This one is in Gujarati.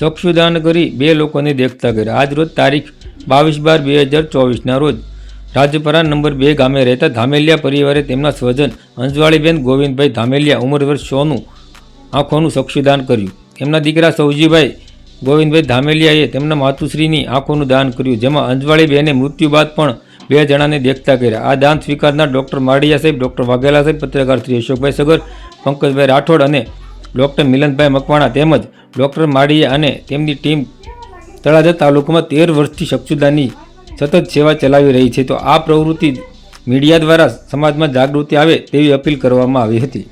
ચક્ષુદાન કરી 2 લોકોને દેખતા કર્યા। આજ રોજ તારીખ 22/12/2024ના રોજ રાજપરા નંબર 2 ગામે રહેતા ધામેલિયા પરિવારે તેમના સ્વજન અંજવાળીબેન ગોવિંદભાઈ ધામેલિયા ઉંમર વર્ષ 100નું આંખોનું ચક્ષુદાન કર્યું। એમના દીકરા સૌજીભાઈ ગોવિંદભાઈ ધામેલિયાએ તેમના માતુશ્રીની આંખોનું દાન કર્યું, જેમાં અંજવાળીબેને મૃત્યુ બાદ પણ 2 જણાને દેખતા કર્યા। આ દાન સ્વીકારનાર ડૉક્ટર માળિયા સાહેબ, ડૉક્ટર વાઘેલા સાહેબ, પત્રકાર શ્રી અશોકભાઈ સગર, પંકજભાઈ રાઠોડ અને ડૉક્ટર મિલનભાઈ મકવાણા તેમજ ડૉક્ટર માળિયા અને તેમની ટીમ તળાજા તાલુકામાં 13 વર્ષથી ચક્ષુદાનની સતત સેવા ચલાવી રહી છે। તો આ પ્રવૃત્તિ મીડિયા દ્વારા સમાજમાં જાગૃતિ આવે તેવી અપીલ કરવામાં આવી હતી।